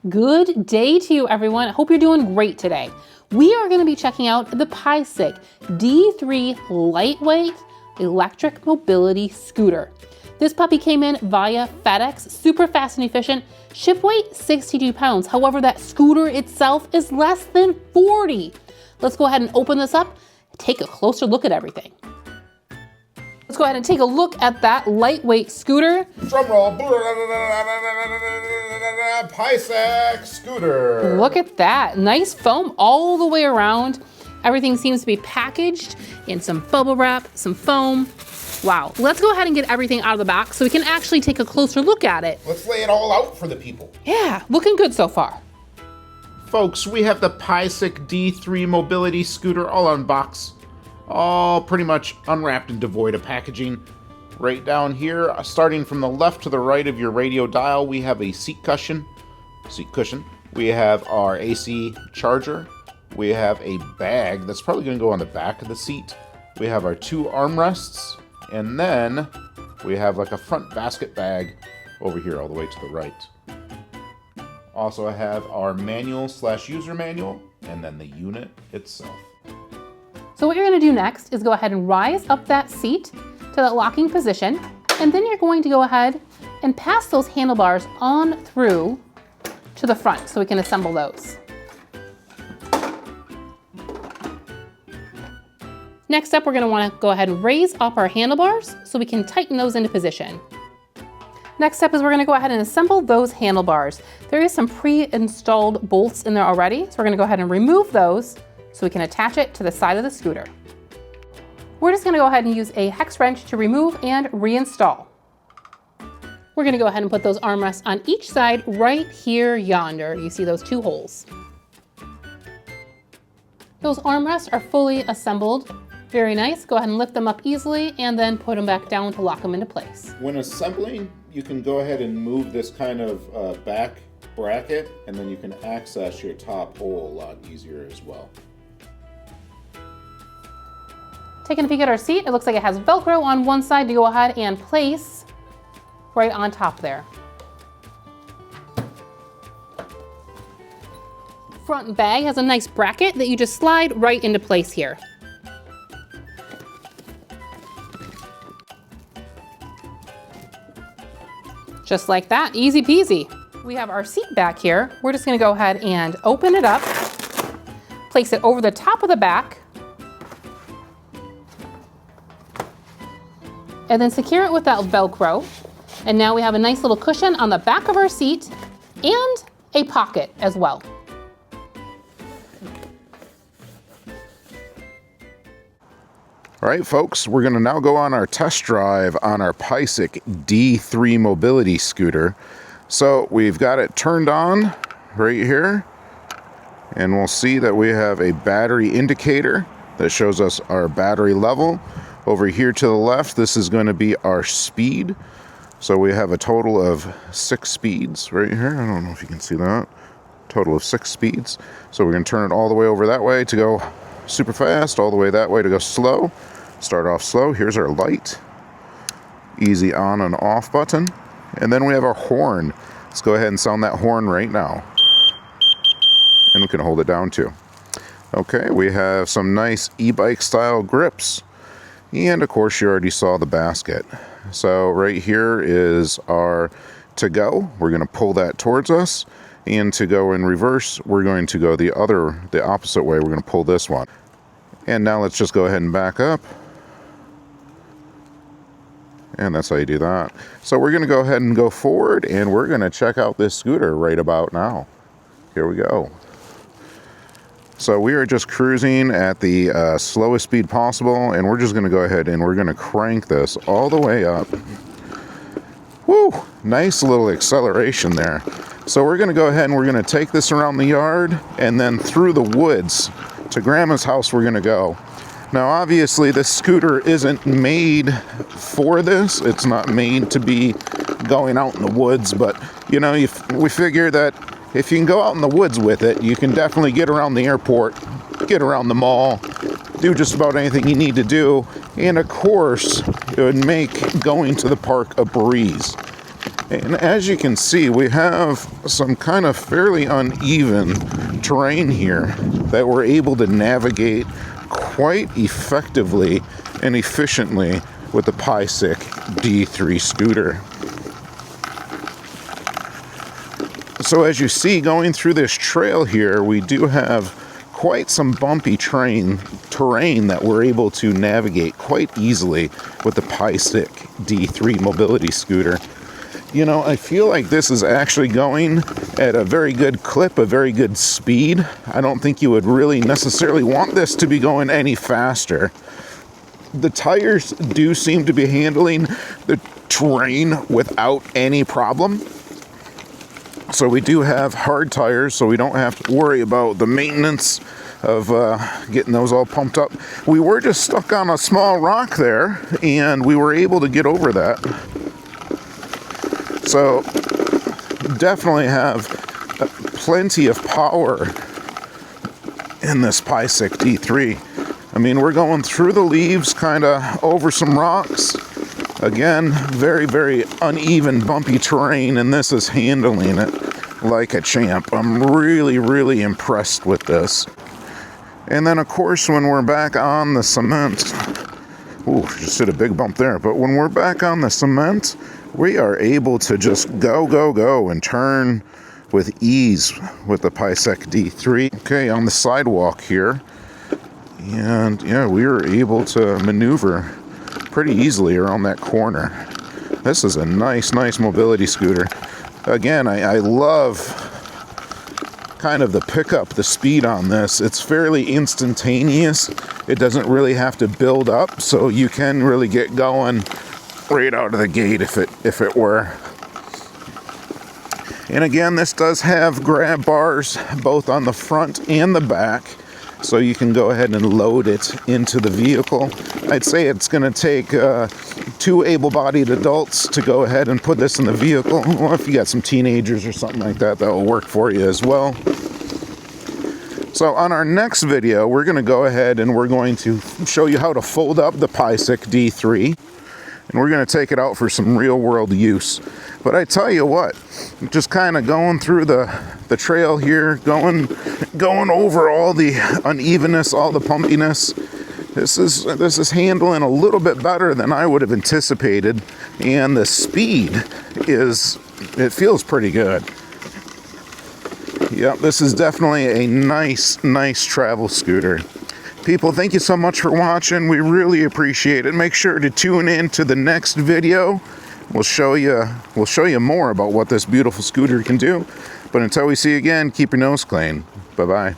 Good day to you, everyone. I hope you're doing great today. We are going to be checking out the Paiseec D3 lightweight electric mobility scooter. This puppy came in via FedEx, super fast and efficient, ship weight 62 pounds. However, that scooter itself is less than 40. Let's go ahead and open this up and take a closer look at everything. Let's go ahead and take a look at that lightweight scooter. Drum roll. Paiseec scooter. Look at that. Nice foam all the way around. Everything seems to be packaged in some bubble wrap, some foam. Wow. Let's go ahead and get everything out of the box so we can actually take a closer look at it. Let's lay it all out for the people. Yeah, looking good so far. Folks, we have the Paiseec D3 mobility scooter all unboxed. All pretty much unwrapped and devoid of packaging. Right down here, starting from the left to the right of your radio dial, we have a seat cushion. We have our AC charger. We have a bag that's probably going to go on the back of the seat. We have our two armrests. And then we have like a front basket bag over here all the way to the right. Also I have our manual/user manual and then the unit itself. So what you're going to do next is go ahead and rise up that seat to that locking position, and then you're going to go ahead and pass those handlebars on through to the front so we can assemble those. Next up, we're going to want to go ahead and raise up our handlebars so we can tighten those into position. Next step is we're going to go ahead and assemble those handlebars. There is some pre-installed bolts in there already, so we're going to go ahead and remove those so we can attach it to the side of the scooter. We're just going to go ahead and use a hex wrench to remove and reinstall. We're going to go ahead and put those armrests on each side right here yonder. You see those two holes. Those armrests are fully assembled. Very nice. Go ahead and lift them up easily and then put them back down to lock them into place. When assembling, you can go ahead and move this kind of back bracket, and then you can access your top hole a lot easier as well. Taking a peek at our seat, it looks like it has Velcro on one side to go ahead and place right on top there. Front bag has a nice bracket that you just slide right into place here. Just like that, easy peasy. We have our seat back here. We're just gonna go ahead and open it up, place it over the top of the back, and then secure it with that Velcro. And now we have a nice little cushion on the back of our seat and a pocket as well. All right, folks, we're going to now go on our test drive on our Paiseec D3 mobility scooter. So we've got it turned on right here, and we'll see that we have a battery indicator that shows us our battery level. Over here to the left, this is going to be our speed. So we have a total of 6 speeds right here. I don't know if you can see that. Total of 6 speeds. So we're going to turn it all the way over that way to go super fast, all the way that way to go slow. Start off slow. Here's our light. Easy on and off button. And then we have our horn. Let's go ahead and sound that horn right now. And we can hold it down too. Okay, we have some nice e-bike style grips. And of course you already saw the basket. So right here is our to go. We're going to pull that towards us. And to go in reverse, we're going to go the opposite way. We're going to pull this one. And now let's just go ahead and back up. And that's how you do that. So we're going to go ahead and go forward, and we're going to check out this scooter right about now. Here we go. So we are just cruising at the slowest speed possible, and we're just going to go ahead and we're going to crank this all the way up. Woo! Nice little acceleration there. So we're going to go ahead and we're going to take this around the yard and then through the woods to Grandma's house we're going to go. Now obviously this scooter isn't made for this. It's not made to be going out in the woods, but you know, we figure that if you can go out in the woods with it, you can definitely get around the airport, get around the mall, do just about anything you need to do, and of course it would make going to the park a breeze. And as you can see, we have some kind of fairly uneven terrain here that we're able to navigate quite effectively and efficiently with the Paiseec D3 scooter. So as you see, going through this trail here, we do have quite some bumpy terrain that we're able to navigate quite easily with the Paiseec D3 mobility scooter. You know, I feel like this is actually going at a very good clip, a very good speed. I don't think you would really necessarily want this to be going any faster. The tires do seem to be handling the terrain without any problem. So we do have hard tires, so we don't have to worry about the maintenance of getting those all pumped up. We were just stuck on a small rock there, and we were able to get over that. So definitely have plenty of power in this Paiseec D3. I mean, we're going through the leaves, kind of over some rocks. Again, very, very uneven, bumpy terrain, and this is handling it like a champ. I'm really, really impressed with this. And then, of course, when we're back on the cement, ooh, just hit a big bump there, but when we're back on the cement, we are able to just go, and turn with ease with the Paiseec D3. Okay, on the sidewalk here, and yeah, we were able to maneuver pretty easily around that corner. This is a nice mobility scooter. Again, I love kind of the pickup, the speed on this. It's fairly instantaneous. It doesn't really have to build up, so you can really get going right out of the gate if it were. And again, this does have grab bars both on the front and the back, so you can go ahead and load it into the vehicle. I'd say it's going to take 2 able-bodied adults to go ahead and put this in the vehicle. Well, if you got some teenagers or something like that, that will work for you as well. So on our next video, we're going to go ahead and we're going to show you how to fold up the Paiseec D3. And we're going to take it out for some real-world use. But I tell you what, just kind of going through the trail here, going over all the unevenness, all the pumpiness. This is handling a little bit better than I would have anticipated, and the speed it feels pretty good. Yep, this is definitely a nice travel scooter. People, thank you so much for watching. We really appreciate it. Make sure to tune in to the next video. We'll show you more about what this beautiful scooter can do. But until we see you again, keep your nose clean. Bye-bye.